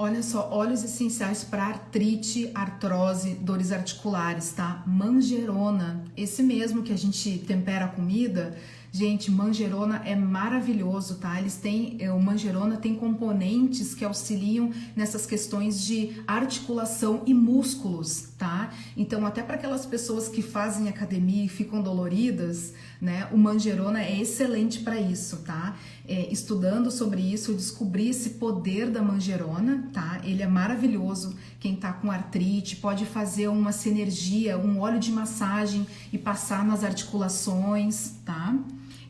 Olha só, óleos essenciais para artrite, artrose, dores articulares, tá? Manjerona, esse mesmo que a gente tempera a comida. Gente, manjerona é maravilhoso, tá? O manjerona tem componentes que auxiliam nessas questões de articulação e músculos, tá? Então, até para aquelas pessoas que fazem academia e ficam doloridas, né? O manjerona é excelente para isso, tá? Estudando sobre isso, eu descobri esse poder da manjerona, tá? Ele é maravilhoso. Quem tá com artrite pode fazer uma sinergia, um óleo de massagem e passar nas articulações, tá?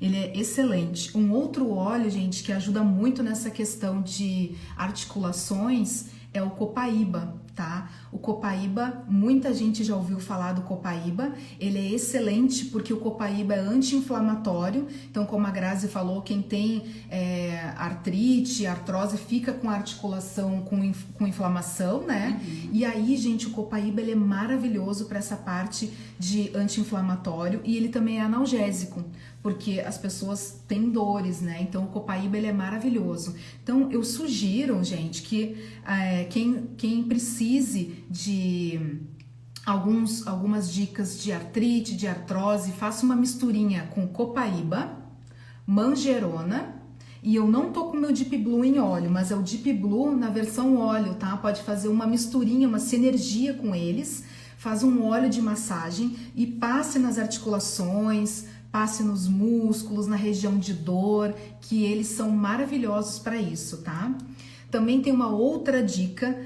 Ele é excelente. Um outro óleo, gente, que ajuda muito nessa questão de articulações é o copaíba, tá? O copaíba, muita gente já ouviu falar do copaíba. Ele é excelente porque o copaíba é anti-inflamatório. Então, como a Grazi falou, quem tem artrite, artrose, fica com a articulação com inflamação, né? Uhum. E aí, gente, o copaíba ele é maravilhoso para essa parte de anti-inflamatório e ele também é analgésico, porque as pessoas têm dores, né? Então o copaíba ele é maravilhoso. Então eu sugiro, gente, que quem precise de algumas dicas de artrite, de artrose, faça uma misturinha com copaíba, manjerona, e eu não tô com o meu Deep Blue em óleo, mas é o Deep Blue na versão óleo, tá? Pode fazer uma misturinha, uma sinergia com eles, faz um óleo de massagem e passe nas articulações, passe nos músculos, na região de dor, que eles são maravilhosos para isso, tá? Também tem uma outra dica,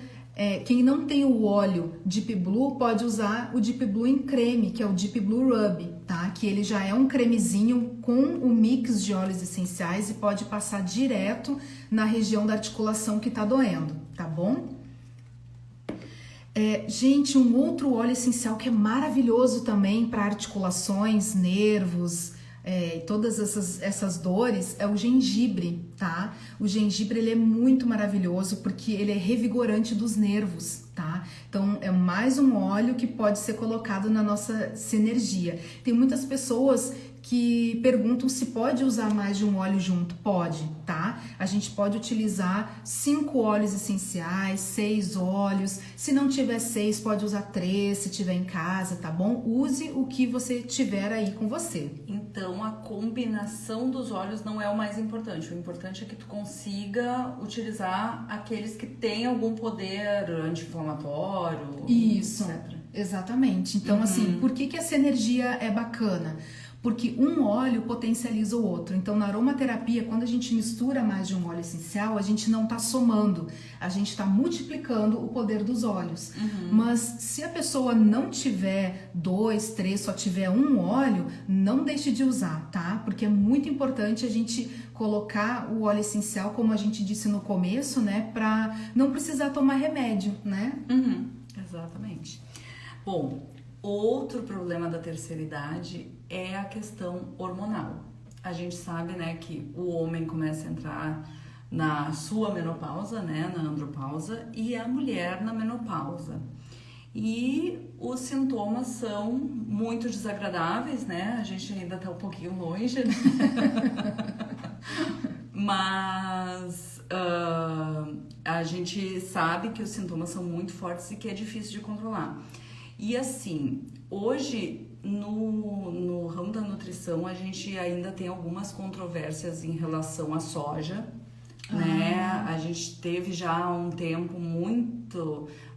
quem não tem o óleo Deep Blue pode usar o Deep Blue em creme, que é o Deep Blue Rub, tá? Que ele já é um cremezinho com o mix de óleos essenciais e pode passar direto na região da articulação que tá doendo, tá bom? Gente, um outro óleo essencial que é maravilhoso também para articulações, nervos, todas essas dores é o gengibre, tá? O gengibre ele é muito maravilhoso porque ele é revigorante dos nervos, tá? Então é mais um óleo que pode ser colocado na nossa sinergia. Tem muitas pessoas que perguntam se pode usar mais de um óleo junto. Pode, tá? A gente pode utilizar 5 óleos essenciais, 6 óleos. Se não tiver 6, pode usar 3, se tiver em casa, tá bom? Use o que você tiver aí com você. Então, a combinação dos óleos não é o mais importante. O importante é que tu consiga utilizar aqueles que têm algum poder anti-inflamatório, isso, etc. Exatamente. Então, assim, por que essa energia é bacana? Porque um óleo potencializa o outro. Então, na aromaterapia, quando a gente mistura mais de um óleo essencial, a gente não está somando, a gente está multiplicando o poder dos óleos. Mas se a pessoa não tiver 2, 3, só tiver um óleo, não deixe de usar, tá? Porque é muito importante a gente colocar o óleo essencial, como a gente disse no começo, né? Para não precisar tomar remédio, né? Exatamente. Bom, outro problema da terceira idade é a questão hormonal. A gente sabe, né, que o homem começa a entrar na sua menopausa, né, na andropausa, e a mulher na menopausa. E os sintomas são muito desagradáveis, né? A gente ainda tá um pouquinho longe, né? Mas a gente sabe que os sintomas são muito fortes e que é difícil de controlar. E assim, hoje no ramo da nutrição a gente ainda tem algumas controvérsias em relação à soja, né? A gente teve já há um tempo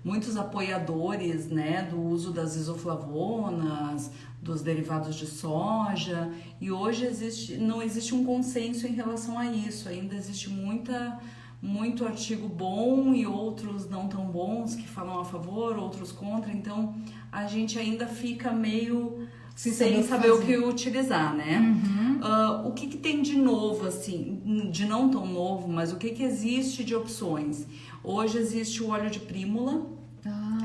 muitos apoiadores, né, do uso das isoflavonas, dos derivados de soja, e hoje não existe um consenso em relação a isso. Ainda existe muito artigo bom e outros não tão bons que falam a favor, outros contra, então a gente ainda fica meio sem saber o que utilizar, né? O que tem de novo, assim, de não tão novo, mas o que existe de opções? Hoje existe o óleo de prímula.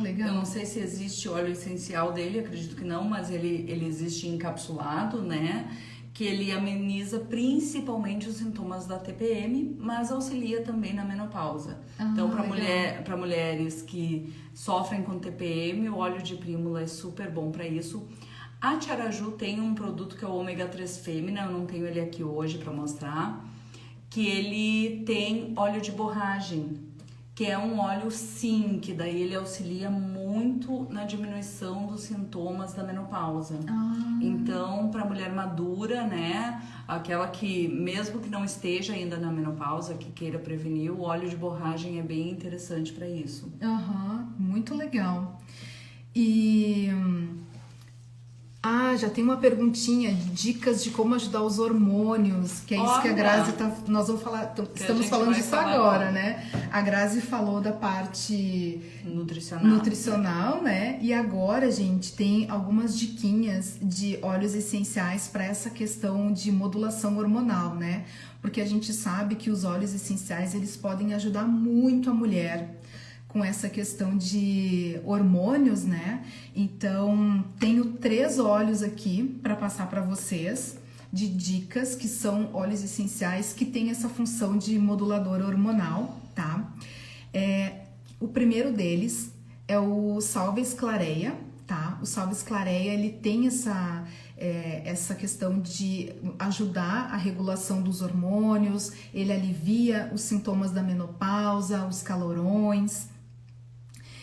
Legal. Eu não sei se existe óleo essencial dele, acredito que não, mas ele existe encapsulado, né? Que ele ameniza principalmente os sintomas da TPM, mas auxilia também na menopausa. Então, para mulheres que sofrem com TPM, o óleo de prímula é super bom para isso. A Tiaraju tem um produto que é o ômega 3 Fêmea, eu não tenho ele aqui hoje para mostrar, que ele tem óleo de borragem, que é um óleo sim, que daí ele auxilia muito na diminuição dos sintomas da menopausa. Então, para mulher madura, né, aquela que mesmo que não esteja ainda na menopausa, que queira prevenir, o óleo de borragem é bem interessante para isso. Muito legal. E já tem uma perguntinha de dicas de como ajudar os hormônios, que é isso que a Grazi nós vamos falar, estamos falando disso agora, né? A Grazi falou da parte nutricional, né? E agora, gente, tem algumas diquinhas de óleos essenciais para essa questão de modulação hormonal, né? Porque a gente sabe que os óleos essenciais, eles podem ajudar muito a mulher com essa questão de hormônios, né? Então, tenho 3 óleos aqui para passar para vocês de dicas, que são óleos essenciais que têm essa função de modulador hormonal, tá? O primeiro deles é o Salves Clareia, tá? O Salves Clareia, ele tem essa questão de ajudar a regulação dos hormônios, ele alivia os sintomas da menopausa, os calorões.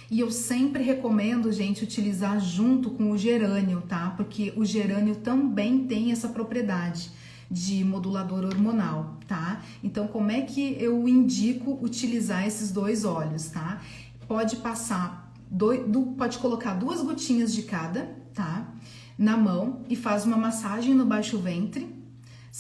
E eu sempre recomendo, gente, utilizar junto com o gerânio, tá? Porque o gerânio também tem essa propriedade de modulador hormonal, tá? Então, como é que eu indico utilizar esses 2 óleos, tá? Pode passar, pode colocar 2 gotinhas de cada, tá? Na mão e faz uma massagem no baixo ventre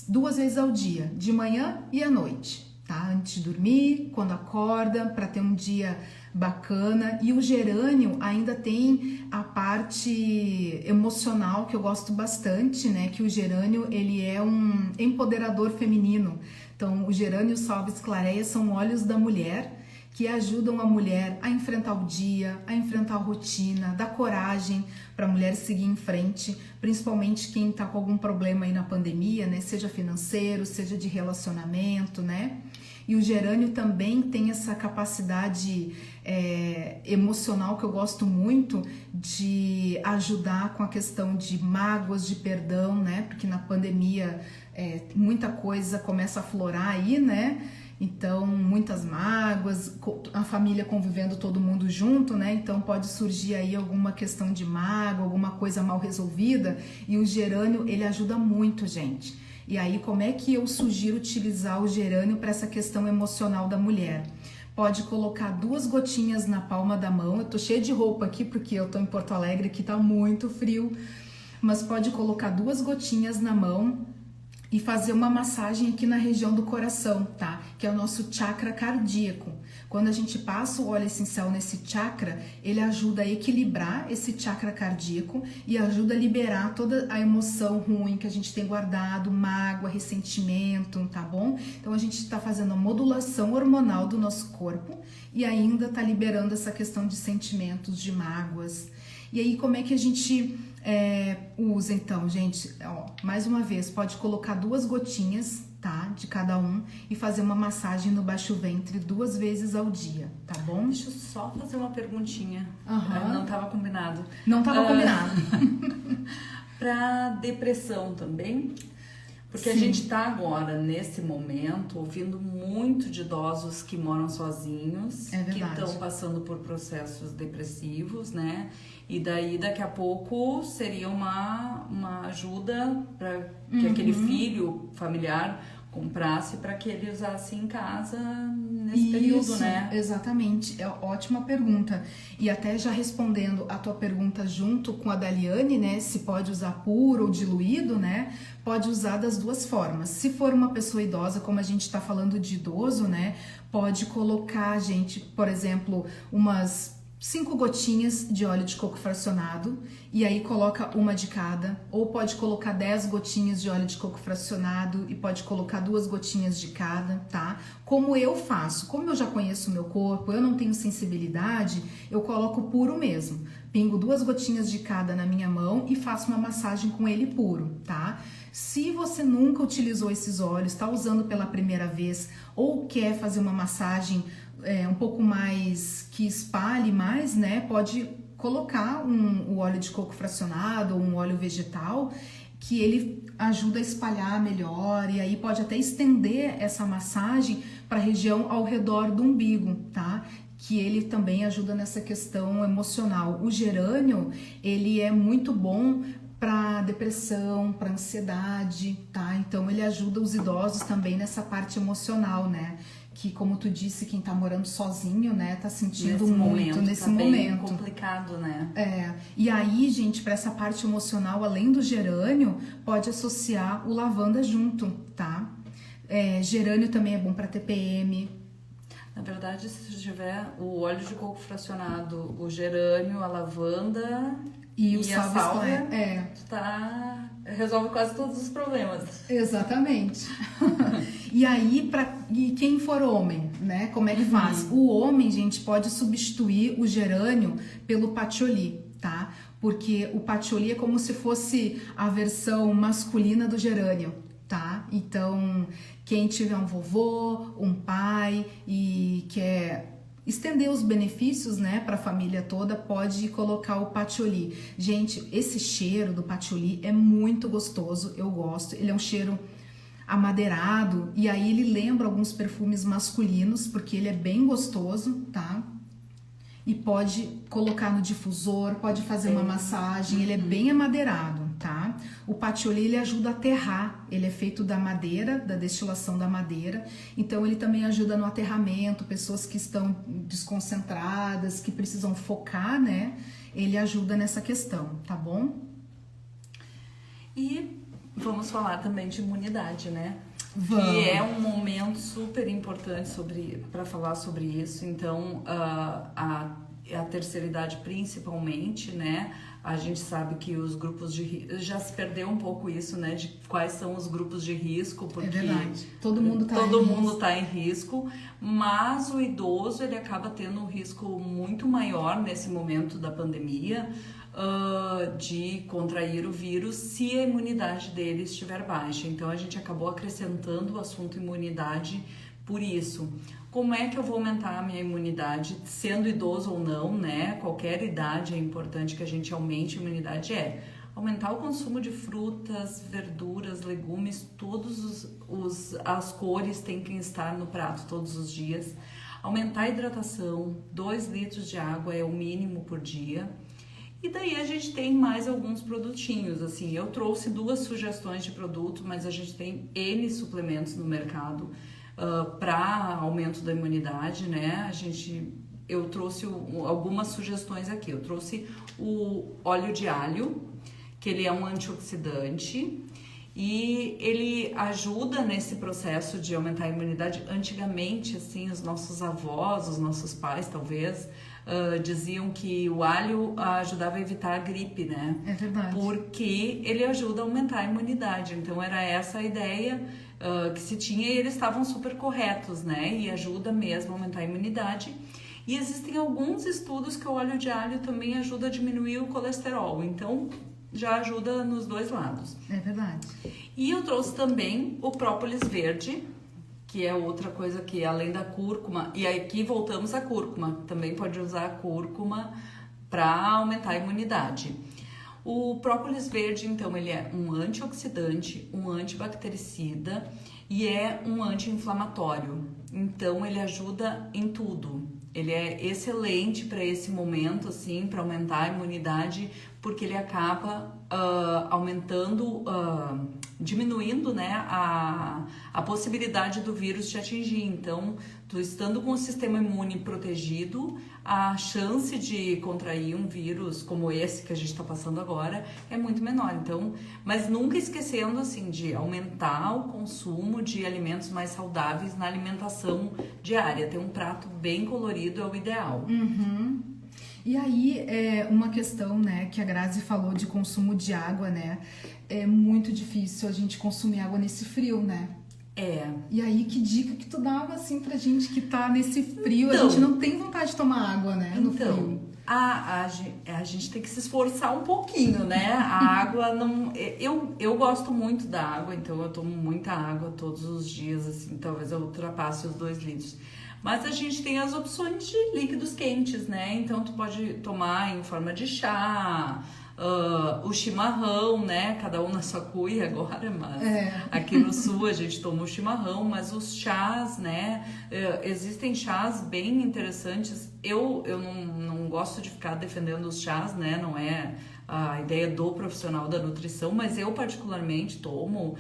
2 vezes ao dia, de manhã e à noite, tá? Antes de dormir, quando acorda, para ter um dia bacana. E o gerânio ainda tem a parte emocional que eu gosto bastante, né? Que o gerânio, ele é um empoderador feminino. Então, o gerânio e o Salves Clareia são óleos da mulher que ajudam a mulher a enfrentar o dia, a enfrentar a rotina, dar coragem para a mulher seguir em frente, principalmente quem está com algum problema aí na pandemia, né? Seja financeiro, seja de relacionamento, né? E o gerânio também tem essa capacidade emocional que eu gosto muito de ajudar com a questão de mágoas, de perdão, né? Porque na pandemia muita coisa começa a aflorar aí, né? Então, muitas mágoas, a família convivendo todo mundo junto, né? Então, pode surgir aí alguma questão de mágoa, alguma coisa mal resolvida. E o gerânio, ele ajuda muito, gente. E aí, como é que eu sugiro utilizar o gerânio para essa questão emocional da mulher? Pode colocar 2 gotinhas na palma da mão. Eu tô cheia de roupa aqui porque eu tô em Porto Alegre, que tá muito frio. Mas pode colocar 2 gotinhas na mão e fazer uma massagem aqui na região do coração, tá? Que é o nosso chakra cardíaco. Quando a gente passa o óleo essencial nesse chakra, ele ajuda a equilibrar esse chakra cardíaco e ajuda a liberar toda a emoção ruim que a gente tem guardado, mágoa, ressentimento, tá bom? Então a gente tá fazendo a modulação hormonal do nosso corpo e ainda tá liberando essa questão de sentimentos, de mágoas. E aí, como é que a gente usa então, gente? Ó, mais uma vez, pode colocar 2 gotinhas, tá? De cada um e fazer uma massagem no baixo ventre 2 vezes ao dia, tá bom? Deixa eu só fazer uma perguntinha. Uhum. Não estava combinado. Não estava combinado. Para depressão também? Porque Sim. A gente está agora, nesse momento, ouvindo muito de idosos que moram sozinhos, que estão passando por processos depressivos, né? E daí, daqui a pouco, seria uma ajuda para que aquele filho familiar comprasse para que ele usasse em casa nesse período, né? Exatamente, é ótima pergunta. E até já respondendo a tua pergunta junto com a Daliane, né? Se pode usar puro ou diluído, né? Pode usar das 2 formas. Se for uma pessoa idosa, como a gente está falando de idoso, né? Pode colocar, gente, por exemplo, umas 5 gotinhas de óleo de coco fracionado e aí coloca uma de cada, ou pode colocar 10 gotinhas de óleo de coco fracionado e pode colocar 2 gotinhas de cada, tá? Como eu faço, como eu já conheço o meu corpo, eu não tenho sensibilidade, eu coloco puro mesmo. Pingo 2 gotinhas de cada na minha mão e faço uma massagem com ele puro, tá? Se você nunca utilizou esses óleos, está usando pela primeira vez ou quer fazer uma massagem um pouco mais, que espalhe mais, né? Pode colocar o óleo de coco fracionado ou um óleo vegetal que ele ajuda a espalhar melhor e aí pode até estender essa massagem para a região ao redor do umbigo, tá? que ele também ajuda nessa questão emocional. O gerânio, ele é muito bom para depressão, para ansiedade, tá? Então ele ajuda os idosos também nessa parte emocional, né? Que, como tu disse, quem tá morando sozinho, né, tá sentindo muito nesse momento. Bem complicado, né? E aí, gente, para essa parte emocional, além do gerânio, pode associar o lavanda junto, tá? Gerânio também é bom para TPM. Na verdade, se tiver o óleo de coco fracionado, o gerânio, a lavanda e a sálvia, resolve quase todos os problemas. Exatamente. E aí, e quem for homem, né? Como é que faz? O homem, gente, pode substituir o gerânio pelo patchouli, tá? Porque o patchouli é como se fosse a versão masculina do gerânio, tá? Então, quem tiver um vovô, um pai e quer estender os benefícios, né, para a família toda, pode colocar o patchouli. Gente, esse cheiro do patchouli é muito gostoso, eu gosto. Ele é um cheiro amadeirado e aí ele lembra alguns perfumes masculinos, porque ele é bem gostoso, tá? E pode colocar no difusor, pode fazer uma massagem, ele é bem amadeirado, tá? O patchouli, ele ajuda a aterrar, ele é feito da madeira, da destilação da madeira, então ele também ajuda no aterramento, pessoas que estão desconcentradas, que precisam focar, né? Ele ajuda nessa questão, tá bom? E vamos falar também de imunidade, né? Vamos. Que é um momento super importante para falar sobre isso. Então, a terceira idade principalmente, né? A gente sabe que os grupos de risco, já se perdeu um pouco isso, né? De quais são os grupos de risco, porque é verdade. Todo mundo tá em risco, mas o idoso, ele acaba tendo um risco muito maior nesse momento da pandemia, de contrair o vírus se a imunidade dele estiver baixa. Então a gente acabou acrescentando o assunto imunidade por isso. Como é que eu vou aumentar a minha imunidade, sendo idoso ou não, né? Qualquer idade é importante que a gente aumente a imunidade. Aumentar o consumo de frutas, verduras, legumes, as cores têm que estar no prato todos os dias. Aumentar a hidratação, 2 litros de água é o mínimo por dia. E daí a gente tem mais alguns produtinhos, assim, eu trouxe 2 sugestões de produto, mas a gente tem N suplementos no mercado para aumento da imunidade, né? Eu trouxe algumas sugestões aqui, eu trouxe o óleo de alho, que ele é um antioxidante e ele ajuda nesse processo de aumentar a imunidade. Antigamente, assim, os nossos avós, os nossos pais, talvez, diziam que o alho ajudava a evitar a gripe, né? É verdade. Porque ele ajuda a aumentar a imunidade. Então era essa a ideia que se tinha e eles estavam super corretos, né? E ajuda mesmo a aumentar a imunidade. E existem alguns estudos que o óleo de alho também ajuda a diminuir o colesterol. Então já ajuda nos 2 lados. É verdade. E eu trouxe também o própolis verde, que é outra coisa que além da cúrcuma, e aqui voltamos à cúrcuma, também pode usar a cúrcuma para aumentar a imunidade. O própolis verde, então, ele é um antioxidante, um antibactericida e é um anti-inflamatório. Então, ele ajuda em tudo. Ele é excelente para esse momento, assim, para aumentar a imunidade, porque ele acaba diminuindo, né, a possibilidade do vírus te atingir. Então, tu estando com o sistema imune protegido, a chance de contrair um vírus como esse que a gente está passando agora é muito menor. Então, mas nunca esquecendo, assim, de aumentar o consumo de alimentos mais saudáveis na alimentação diária. Ter um prato bem colorido é o ideal. Uhum. E aí, uma questão, né, que a Grazi falou de consumo de água, né? É muito difícil a gente consumir água nesse frio, né? E aí, que dica que tu dava, assim, pra gente que tá nesse frio? Então, a gente não tem vontade de tomar água, né, no frio. A gente tem que se esforçar um pouquinho, né? A água não... Eu gosto muito da água, então eu tomo muita água todos os dias, assim, talvez eu ultrapasse os 2 litros. Mas a gente tem as opções de líquidos quentes, né? Então tu pode tomar em forma de chá, o chimarrão, né? Cada um na sua cuia agora, mas aqui no sul a gente toma o chimarrão, mas os chás, né? Existem chás bem interessantes. Eu não gosto de ficar defendendo os chás, né? Não é a ideia do profissional da nutrição, mas eu particularmente tomo,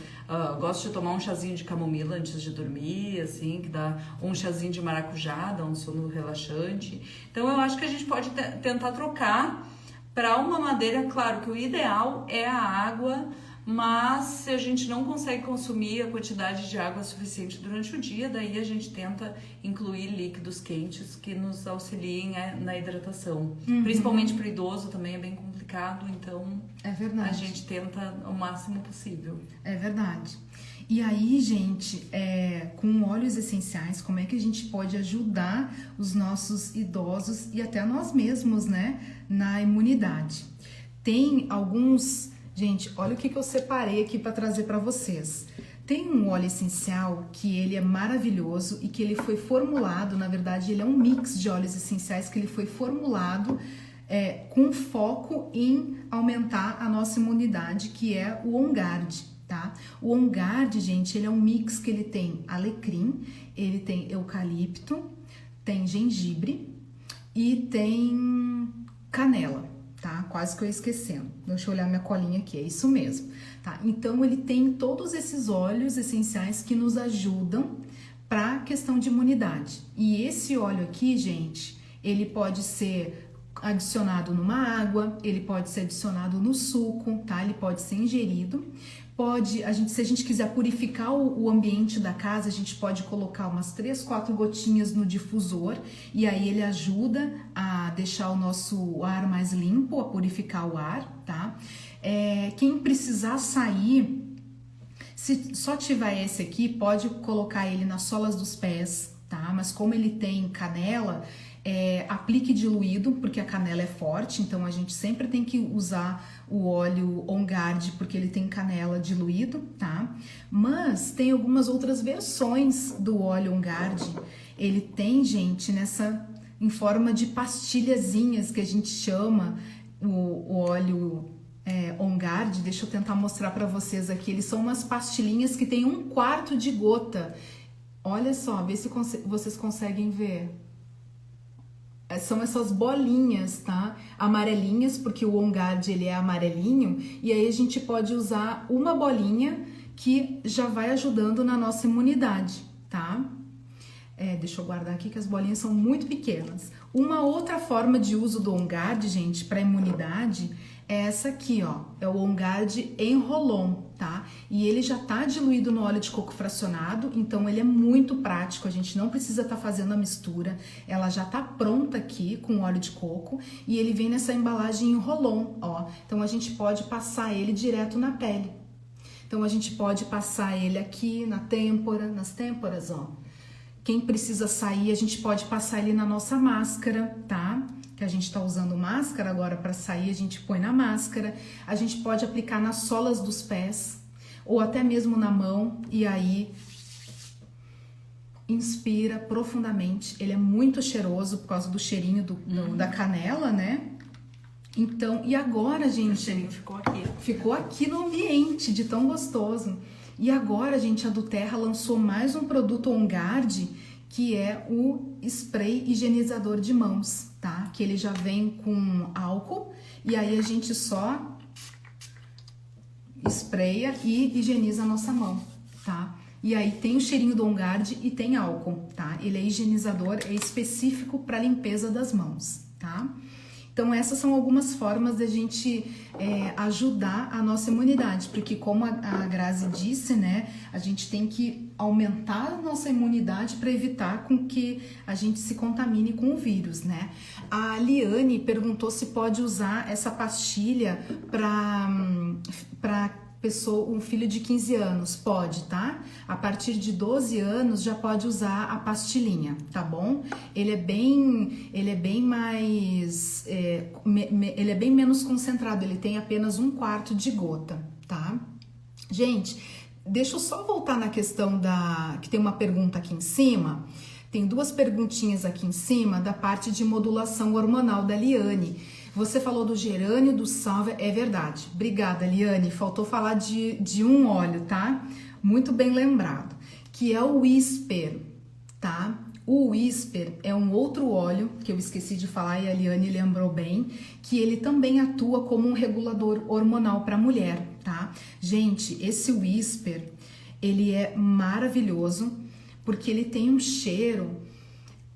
gosto de tomar um chazinho de camomila antes de dormir, assim, que dá um chazinho de maracujá, dá um sono relaxante. Então eu acho que a gente pode tentar trocar para uma madeira. Claro que o ideal é a água, mas se a gente não consegue consumir a quantidade de água suficiente durante o dia, daí a gente tenta incluir líquidos quentes que nos auxiliem na hidratação. Principalmente para o idoso também é bem complicado, então é verdade. A gente tenta o máximo possível. É verdade. E aí, gente, com óleos essenciais, como é que a gente pode ajudar os nossos idosos e até nós mesmos, né, na imunidade? Tem alguns... Gente, olha o que eu separei aqui para trazer para vocês. Tem um óleo essencial que ele é maravilhoso e que ele foi formulado, na verdade, ele é um mix de óleos essenciais que ele foi formulado com foco em aumentar a nossa imunidade, que é o On Guard, tá? O On Guard, gente, ele é um mix que ele tem alecrim, ele tem eucalipto, tem gengibre e tem canela. Tá? Quase que eu esquecendo. Deixa eu olhar minha colinha aqui, é isso mesmo. Tá? Então, ele tem todos esses óleos essenciais que nos ajudam para a questão de imunidade. E esse óleo aqui, gente, ele pode ser adicionado numa água, ele pode ser adicionado no suco, tá? Ele pode ser ingerido. Se a gente quiser purificar o ambiente da casa, a gente pode colocar umas 3, 4 gotinhas no difusor e aí ele ajuda a deixar o nosso ar mais limpo, a purificar o ar, tá? Quem precisar sair, se só tiver esse aqui, pode colocar ele nas solas dos pés, tá? Mas como ele tem canela, aplique diluído, porque a canela é forte, então a gente sempre tem que usar o óleo On Guard, porque ele tem canela diluído, tá? Mas tem algumas outras versões do óleo On Guard. Ele tem, gente, em forma de pastilhazinhas, que a gente chama o óleo On Guard. Deixa eu tentar mostrar para vocês aqui. Eles são umas pastilhinhas que tem 1/4 de gota. Olha só, vê se vocês conseguem ver. São essas bolinhas, tá? Amarelinhas, porque o On Guard ele é amarelinho, e aí a gente pode usar uma bolinha que já vai ajudando na nossa imunidade, tá? Deixa eu guardar aqui que as bolinhas são muito pequenas. Uma outra forma de uso do On Guard, gente, para imunidade é essa aqui, ó. É o On Guard Enrolon, tá? E ele já tá diluído no óleo de coco fracionado, então ele é muito prático, a gente não precisa estar fazendo a mistura, ela já tá pronta aqui com óleo de coco e ele vem nessa embalagem Enrolon, ó. Então a gente pode passar ele direto na pele. Então a gente pode passar ele aqui nas têmporas, ó. Quem precisa sair, a gente pode passar ele na nossa máscara, tá? Que a gente tá usando máscara agora, para sair a gente põe na máscara. A gente pode aplicar nas solas dos pés ou até mesmo na mão e aí inspira profundamente. Ele é muito cheiroso por causa do cheirinho da canela, né? Então, e agora, gente, o cheirinho ficou aqui no ambiente de tão gostoso. E agora, gente, a Duterra lançou mais um produto On Guard, que é o spray higienizador de mãos, tá? Que ele já vem com álcool e aí a gente só espreia e higieniza a nossa mão, tá? E aí tem o cheirinho do On Guard e tem álcool, tá? Ele é higienizador, é específico para limpeza das mãos, tá? Então essas são algumas formas da gente ajudar a nossa imunidade, porque como a Grazi disse, né, a gente tem que aumentar a nossa imunidade para evitar com que a gente se contamine com o vírus, né? A Liane perguntou se pode usar essa pastilha para um filho de 15 anos. Pode, tá? A partir de 12 anos já pode usar a pastilhinha, tá bom? Ele é bem menos concentrado, ele tem apenas 1/4 de gota, tá? Gente, deixa eu só voltar na questão que tem uma pergunta aqui em cima. Tem 2 perguntinhas aqui em cima da parte de modulação hormonal da Liane. Você falou do gerânio, do sálvia, é verdade. Obrigada, Liane. Faltou falar de um óleo, tá? Muito bem lembrado, que é o Whisper, tá? O Whisper é um outro óleo que eu esqueci de falar e a Liane lembrou bem, que ele também atua como um regulador hormonal para a mulher, tá? Gente, esse Whisper, ele é maravilhoso porque ele tem um cheiro.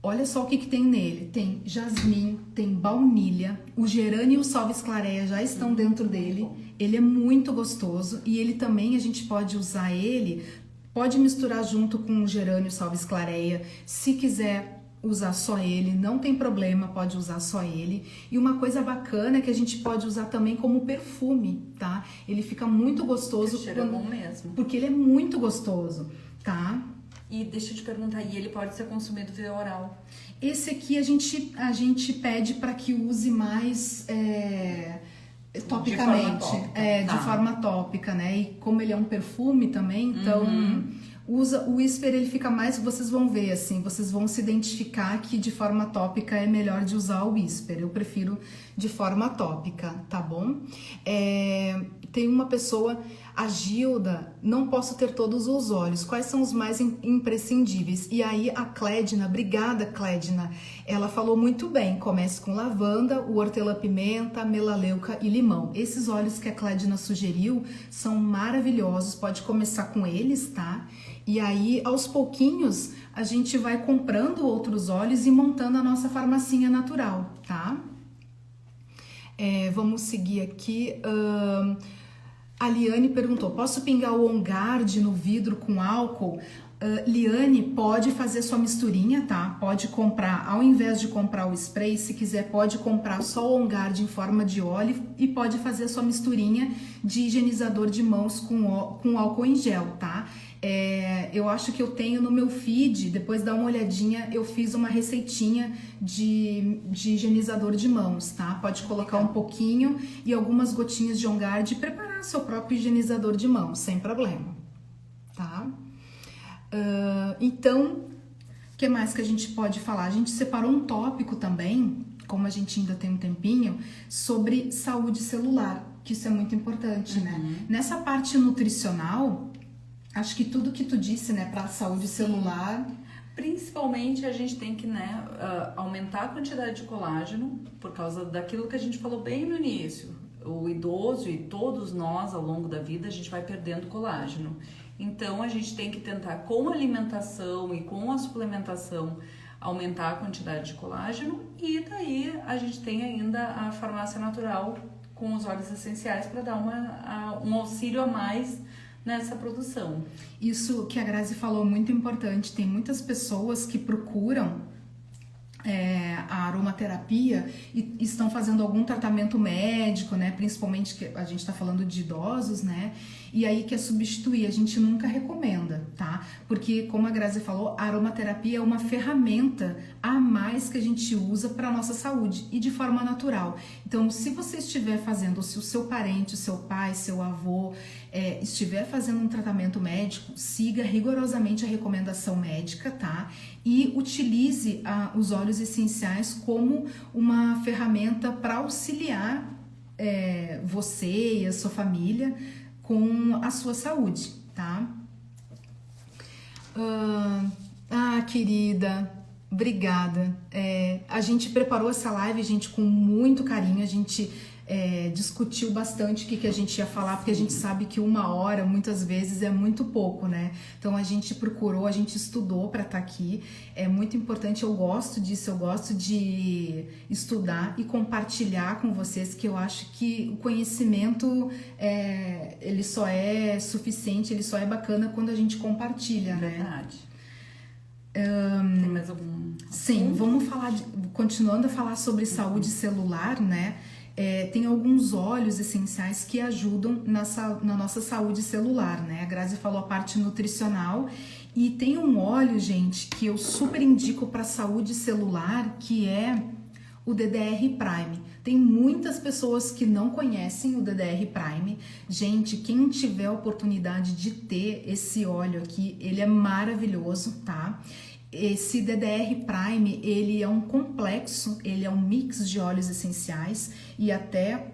Olha só o que tem nele. Tem jasmim, tem baunilha, o gerânio e o salvia clareia já estão dentro dele. Ele é muito gostoso e ele também, a gente pode usar ele, pode misturar junto com o gerânio e salvia clareia. Se quiser usar só ele, não tem problema, pode usar só ele. E uma coisa bacana é que a gente pode usar também como perfume, tá? Ele fica muito gostoso. O cheiro é bom mesmo. Porque ele é muito gostoso, tá? E deixa eu te perguntar, e ele pode ser consumido via oral? Esse aqui a gente pede para que use mais topicamente, de forma tópica, né? E como ele é um perfume também, então usa o Whisper, ele fica mais, vocês vão ver assim, vocês vão se identificar que de forma tópica é melhor de usar o Whisper. Eu prefiro de forma tópica, tá bom? Tem uma pessoa, a Gilda, não posso ter todos os óleos, quais são os mais imprescindíveis? E aí a Clédina, obrigada Clédina, ela falou muito bem, comece com lavanda, o hortelã-pimenta, melaleuca e limão. Esses óleos que a Clédina sugeriu são maravilhosos, pode começar com eles, tá? E aí aos pouquinhos a gente vai comprando outros óleos e montando a nossa farmacinha natural, tá? Vamos seguir aqui. A Liane perguntou, posso pingar o On Guard no vidro com álcool? Liane, pode fazer sua misturinha, tá? Pode comprar, ao invés de comprar o spray, se quiser pode comprar só o On Guard em forma de óleo e pode fazer sua misturinha de higienizador de mãos com álcool em gel, tá? Eu acho que eu tenho no meu feed, depois dá uma olhadinha, eu fiz uma receitinha de higienizador de mãos, tá? Pode colocar um pouquinho e algumas gotinhas de On Guard e preparar seu próprio higienizador de mãos, sem problema, tá? Então, o que mais que a gente pode falar? A gente separou um tópico também, como a gente ainda tem um tempinho, sobre saúde celular, que isso é muito importante, né? Nessa parte nutricional, acho que tudo que tu disse, né, para a saúde celular... Principalmente a gente tem que, né, aumentar a quantidade de colágeno, por causa daquilo que a gente falou bem no início. O idoso e todos nós, ao longo da vida, a gente vai perdendo colágeno. Então, a gente tem que tentar, com a alimentação e com a suplementação, aumentar a quantidade de colágeno. E daí, a gente tem ainda a farmácia natural com os óleos essenciais para dar um auxílio a mais nessa produção. Isso que a Grazi falou, muito importante. Tem muitas pessoas que procuram a aromaterapia e estão fazendo algum tratamento médico, né? Principalmente que a gente está falando de idosos, né? E aí quer substituir, a gente nunca recomenda, tá? Porque, como a Grazi falou, a aromaterapia é uma ferramenta a mais que a gente usa para nossa saúde e de forma natural. Então, se você estiver fazendo, se o seu parente, o seu pai, seu avô estiver fazendo um tratamento médico, siga rigorosamente a recomendação médica, tá? E utilize os óleos essenciais como uma ferramenta para auxiliar você e a sua família com a sua saúde, tá? Querida, obrigada. A gente preparou essa live, gente, com muito carinho. A gente discutiu bastante o que a gente ia falar, porque a gente sabe que 1 hora, muitas vezes, é muito pouco, né? Então, a gente procurou, a gente estudou para estar aqui. É muito importante, eu gosto disso, eu gosto de estudar e compartilhar com vocês, que eu acho que o conhecimento, ele só é suficiente, ele só é bacana quando a gente compartilha, né? Verdade. Tem mais algum? Sim, vamos falar, continuando a falar sobre saúde celular, né? Tem alguns óleos essenciais que ajudam na nossa saúde celular, né? A Grazi falou a parte nutricional e tem um óleo, gente, que eu super indico para saúde celular, que é o DDR Prime. Tem muitas pessoas que não conhecem o DDR Prime. Gente, quem tiver a oportunidade de ter esse óleo aqui, ele é maravilhoso, tá? Esse DDR Prime, ele é um complexo, ele é um mix de óleos essenciais e até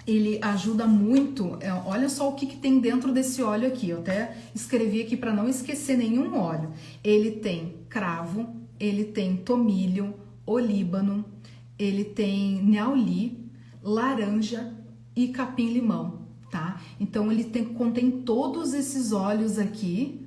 ele ajuda muito. Olha só o que tem dentro desse óleo aqui, eu até escrevi aqui para não esquecer nenhum óleo. Ele tem cravo, ele tem tomilho, olíbano, ele tem niauli, laranja e capim-limão, tá? Então ele contém todos esses óleos aqui.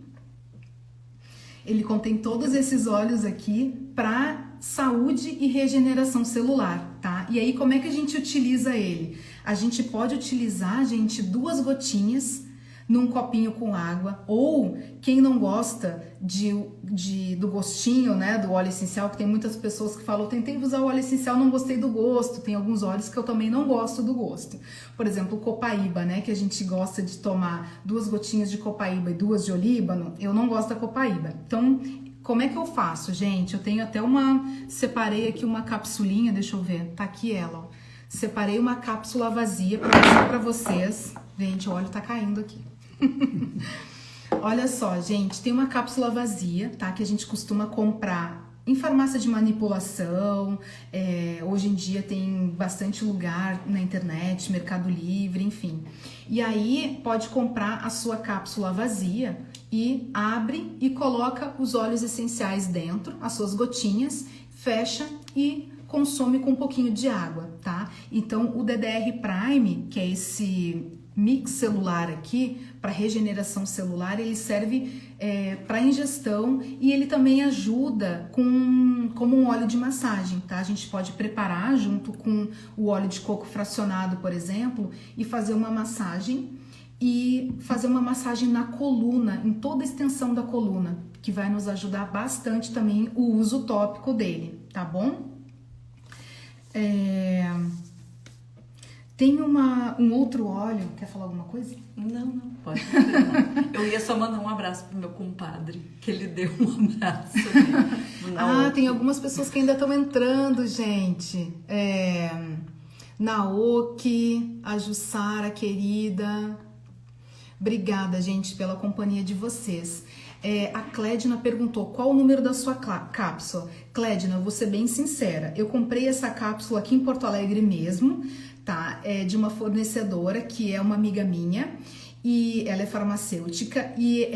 Ele contém todos esses óleos aqui para saúde e regeneração celular, tá? E aí, como é que a gente utiliza ele? A gente pode utilizar, gente, 2 gotinhas num copinho com água, ou quem não gosta do gostinho, né, do óleo essencial, que tem muitas pessoas que falam, tentei usar o óleo essencial, não gostei do gosto. Tem alguns óleos que eu também não gosto do gosto. Por exemplo, o copaíba, né, que a gente gosta de tomar 2 gotinhas de copaíba e 2 de olíbano, eu não gosto da copaíba. Então, como é que eu faço, gente? Eu tenho até separei aqui uma capsulinha, deixa eu ver, tá aqui ela, ó. Separei uma cápsula vazia para mostrar para vocês. Gente, o óleo tá caindo aqui. Olha só, gente, tem uma cápsula vazia, tá? Que a gente costuma comprar em farmácia de manipulação. Hoje em dia tem bastante lugar na internet, Mercado Livre, enfim. E aí pode comprar a sua cápsula vazia e abre e coloca os óleos essenciais dentro, as suas gotinhas, fecha e consome com um pouquinho de água, tá? Então o DDR Prime, que é esse mix celular aqui, para regeneração celular, ele serve para ingestão e ele também ajuda como um óleo de massagem, tá? A gente pode preparar junto com o óleo de coco fracionado, por exemplo, e fazer uma massagem na coluna, em toda a extensão da coluna, que vai nos ajudar bastante também o uso tópico dele, tá bom? Tem um outro óleo, quer falar alguma coisa? Não, pode fazer. Eu ia só mandar um abraço pro meu compadre, que ele deu um abraço. Tem algumas pessoas que ainda estão entrando, gente. Naoki, a Jussara, querida. Obrigada, gente, pela companhia de vocês. A Clédina perguntou qual o número da sua cápsula. Clédina, eu vou ser bem sincera. Eu comprei essa cápsula aqui em Porto Alegre mesmo, tá? De uma fornecedora que é uma amiga minha e ela é farmacêutica e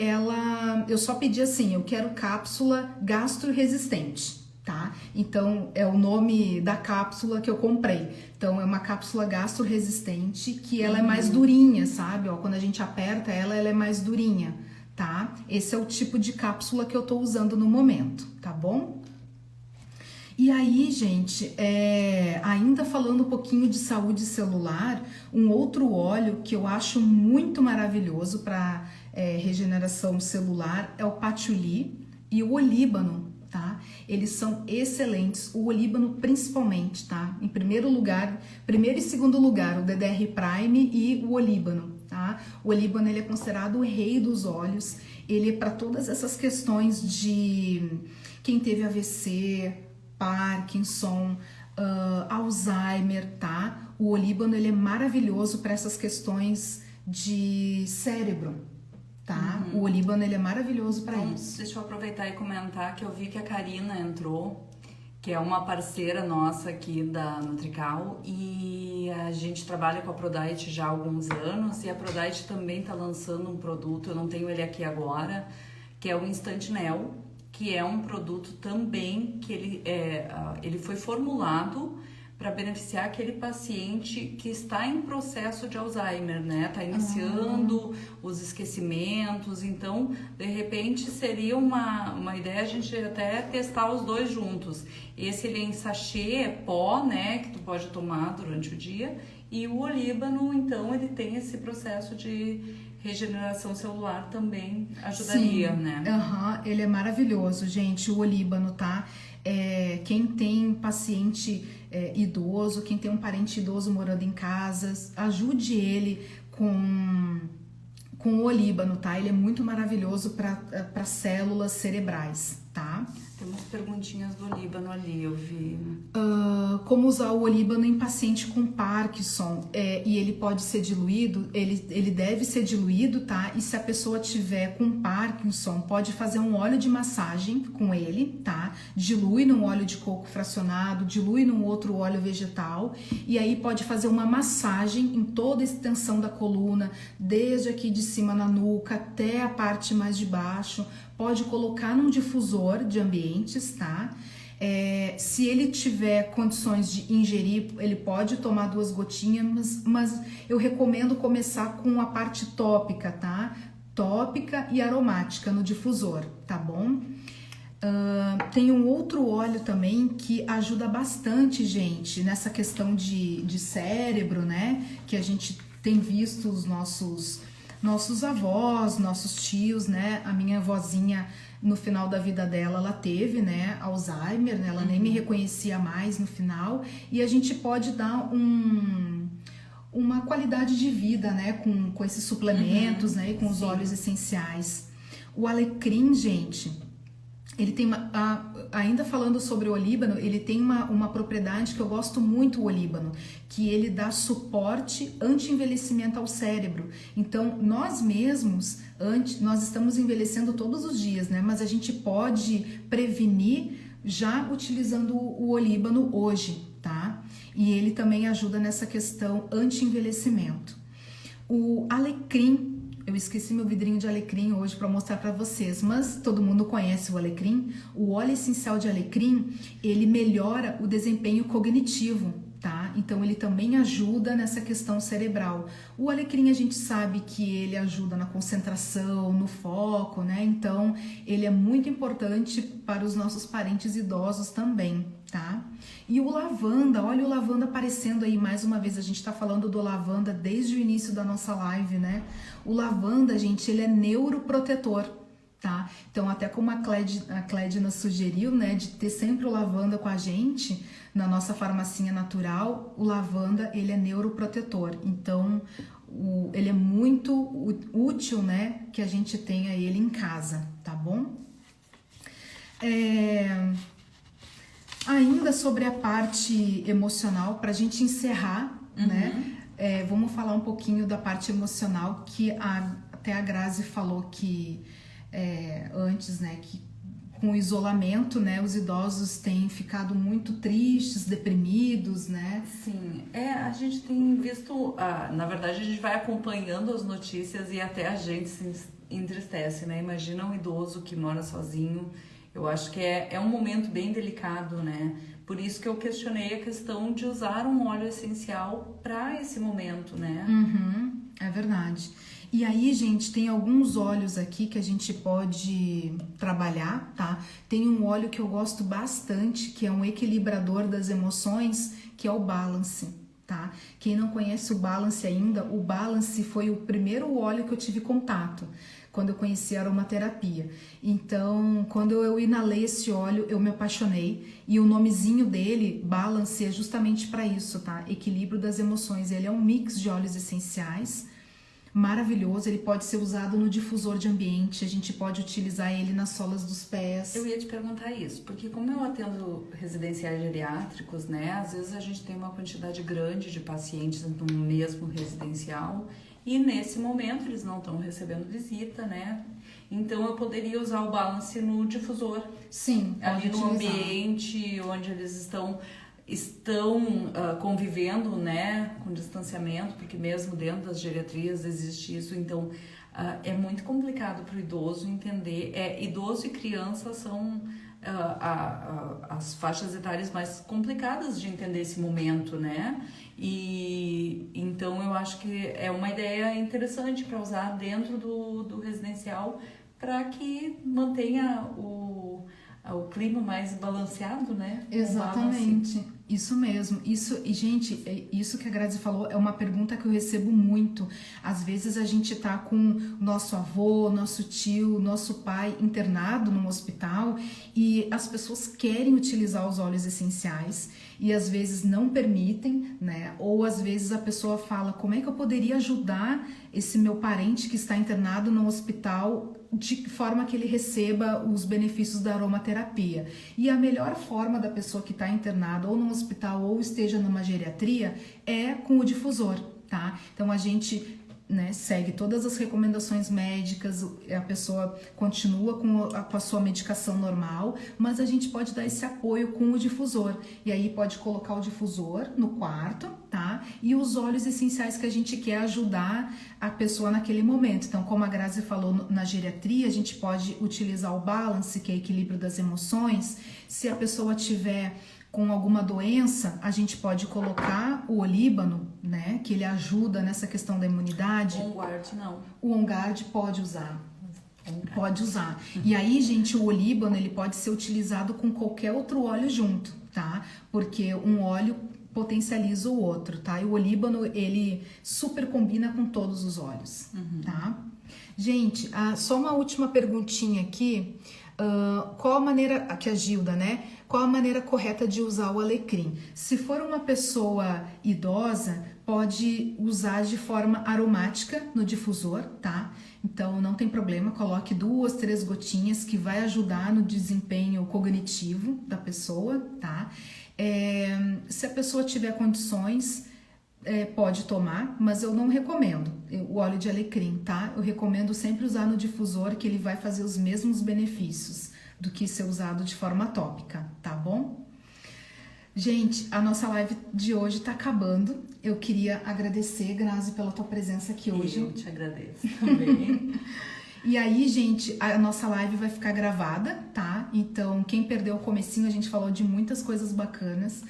eu só pedi assim, eu quero cápsula gastro-resistente, tá? Então é o nome da cápsula que eu comprei. Então é uma cápsula gastro-resistente que ela é mais durinha, sabe? Ó, quando a gente aperta ela é mais durinha, tá? Esse é o tipo de cápsula que eu tô usando no momento, tá bom? E aí, gente, ainda falando um pouquinho de saúde celular, um outro óleo que eu acho muito maravilhoso para regeneração celular é o patchouli e o olíbano, tá? Eles são excelentes, o olíbano principalmente, tá? Em primeiro e segundo lugar, o DDR Prime e o olíbano, tá? O olíbano, ele é considerado o rei dos óleos, ele é para todas essas questões de quem teve AVC, Parkinson, Alzheimer, tá? O olíbano, ele é maravilhoso para essas questões de cérebro, tá? O olíbano, ele é maravilhoso para isso. Deixa eu aproveitar e comentar que eu vi que a Karina entrou, que é uma parceira nossa aqui da Nutrical, e a gente trabalha com a ProDiet já há alguns anos, e a ProDiet também está lançando um produto, eu não tenho ele aqui agora, que é o Instant Nel, que é um produto também que ele foi formulado para beneficiar aquele paciente que está em processo de Alzheimer, né? Está iniciando os esquecimentos, então, de repente, seria uma ideia a gente até testar os dois juntos. Esse ele é em sachê, pó, né? Que tu pode tomar durante o dia, e o olíbano, então, ele tem esse processo de regeneração celular também ajudaria, sim, né? Ele é maravilhoso, gente, o olíbano, tá? Quem tem paciente idoso, quem tem um parente idoso morando em casa, ajude ele com o olíbano, tá? Ele é muito maravilhoso para células cerebrais, tá? Tem umas perguntinhas do Líbano ali, eu vi. Como usar o olíbano em paciente com Parkinson, e ele pode ser diluído, ele deve ser diluído, tá? E se a pessoa tiver com Parkinson, pode fazer um óleo de massagem com ele, tá? Dilui num óleo de coco fracionado, dilui num outro óleo vegetal, e aí pode fazer uma massagem em toda a extensão da coluna, desde aqui de cima na nuca até a parte mais de baixo. Pode colocar num difusor de ambientes, tá? Se ele tiver condições de ingerir, ele pode tomar 2 gotinhas, mas eu recomendo começar com a parte tópica, tá? Tópica e aromática no difusor, tá bom? Tem um outro óleo também que ajuda bastante, gente, nessa questão de cérebro, né? Que a gente tem visto os nossos avós, nossos tios, né? A minha avózinha, no final da vida dela, ela teve, né, Alzheimer, né? Ela nem me reconhecia mais no final, e a gente pode dar uma qualidade de vida, né, com esses suplementos, né, e com os óleos essenciais. O alecrim, gente, ele tem ainda falando sobre o olíbano, ele tem uma propriedade que eu gosto muito, o olíbano, que ele dá suporte anti-envelhecimento ao cérebro. Então, nós mesmos, nós estamos envelhecendo todos os dias, né? Mas a gente pode prevenir já utilizando o olíbano hoje, tá? E ele também ajuda nessa questão anti-envelhecimento. O alecrim, eu esqueci meu vidrinho de alecrim hoje para mostrar para vocês, mas todo mundo conhece o alecrim. O óleo essencial de alecrim, ele melhora o desempenho cognitivo, tá? Então ele também ajuda nessa questão cerebral. O alecrim a gente sabe que ele ajuda na concentração, no foco, né? Então ele é muito importante para os nossos parentes idosos também, tá? E o lavanda, olha o lavanda aparecendo aí mais uma vez, a gente tá falando do lavanda desde o início da nossa live, né? O lavanda, gente, ele é neuroprotetor, tá? Então, até como a Clédina sugeriu, né, de ter sempre o lavanda com a gente, na nossa farmacinha natural, o lavanda, ele é neuroprotetor. Então, ele é muito útil, né, que a gente tenha ele em casa, tá bom? Ainda sobre a parte emocional, para a gente encerrar, né? Vamos falar um pouquinho da parte emocional, que até a Grazi falou que antes, né? Que com o isolamento, né? Os idosos têm ficado muito tristes, deprimidos, né? Sim, a gente tem visto, na verdade a gente vai acompanhando as notícias e até a gente se entristece, né? Imagina um idoso que mora sozinho. Eu acho que é um momento bem delicado, né? Por isso que eu questionei a questão de usar um óleo essencial para esse momento, né? É verdade. E aí, gente, tem alguns óleos aqui que a gente pode trabalhar, tá? Tem um óleo que eu gosto bastante, que é um equilibrador das emoções, que é o Balance, tá? Quem não conhece o Balance ainda, o Balance foi o primeiro óleo que eu tive contato quando eu conheci a aromaterapia. Então, quando eu inalei esse óleo, eu me apaixonei, e o nomezinho dele, Balance, é justamente para isso, tá? Equilíbrio das emoções. Ele é um mix de óleos essenciais, maravilhoso. Ele pode ser usado no difusor de ambiente, a gente pode utilizar ele nas solas dos pés. Eu ia te perguntar isso, porque como eu atendo residenciais geriátricos, né? Às vezes a gente tem uma quantidade grande de pacientes no mesmo residencial, e nesse momento eles não estão recebendo visita, né? Então eu poderia usar o Balance no difusor. Sim, ali no ambiente onde eles estão convivendo, né, com distanciamento, porque mesmo dentro das geriatrias existe isso. Então é muito complicado para o idoso entender. Idoso e criança são as faixas etárias mais complicadas de entender esse momento, né? E então eu acho que é uma ideia interessante para usar dentro do residencial, para que mantenha o clima mais balanceado, né? Exatamente, isso mesmo. E gente, isso que a Grazi falou é uma pergunta que eu recebo muito. Às vezes a gente tá com nosso avô, nosso tio, nosso pai internado num hospital, e as pessoas querem utilizar os óleos essenciais e às vezes não permitem, né? Ou às vezes a pessoa fala: como é que eu poderia ajudar esse meu parente que está internado no hospital de forma que ele receba os benefícios da aromaterapia. E a melhor forma da pessoa que está internada ou no hospital ou esteja numa geriatria é com o difusor, tá? Então a gente, né, segue todas as recomendações médicas, a pessoa continua com a sua medicação normal, mas a gente pode dar esse apoio com o difusor. E aí pode colocar o difusor no quarto, tá? E os óleos essenciais que a gente quer ajudar a pessoa naquele momento. Então, como a Grazi falou, na geriatria, a gente pode utilizar o balance, que é equilíbrio das emoções. Se a pessoa tiver com alguma doença, a gente pode colocar o olíbano, né, que ele ajuda nessa questão da imunidade. On Guard não. O On Guard pode usar. Pode usar. E aí, gente, o olíbano, ele pode ser utilizado com qualquer outro óleo junto, tá? Porque um óleo potencializa o outro, tá? E o olíbano, ele super combina com todos os óleos, tá? Gente, só uma última perguntinha aqui. Qual a maneira, aqui a Gilda, né? Qual a maneira correta de usar o alecrim? Se for uma pessoa idosa, pode usar de forma aromática no difusor, tá? Então não tem problema, coloque 2, 3 gotinhas que vai ajudar no desempenho cognitivo da pessoa, tá? Se a pessoa tiver condições, pode tomar, mas eu não recomendo o óleo de alecrim, tá? Eu recomendo sempre usar no difusor, que ele vai fazer os mesmos benefícios do que ser usado de forma tópica, tá bom? Gente, a nossa live de hoje tá acabando. Eu queria agradecer, Grazi, pela tua presença aqui hoje. Eu te agradeço também. E aí, gente, a nossa live vai ficar gravada, tá? Então, quem perdeu o comecinho, a gente falou de muitas coisas bacanas.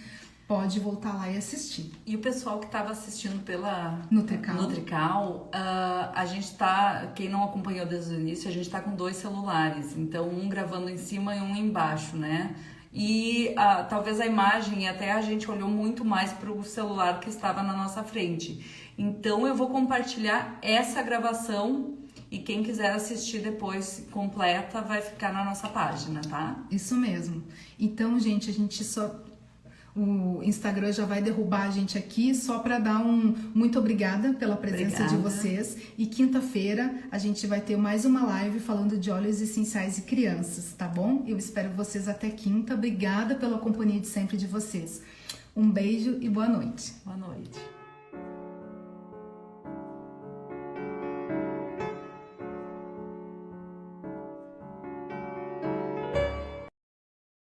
Pode voltar lá e assistir. E o pessoal que estava assistindo pela Nutrical, a gente tá, quem não acompanhou desde o início, a gente tá com 2 celulares, então um gravando em cima e um embaixo, né? E talvez a imagem, até a gente olhou muito mais para o celular que estava na nossa frente. Então eu vou compartilhar essa gravação e quem quiser assistir depois completa vai ficar na nossa página, tá? Isso mesmo. Então, gente, a gente só... O Instagram já vai derrubar a gente aqui, só para dar um muito obrigada pela presença de vocês. E quinta-feira a gente vai ter mais uma live falando de óleos essenciais e crianças, tá bom? Eu espero vocês até quinta. Obrigada pela companhia de sempre de vocês. Um beijo e boa noite. Boa noite.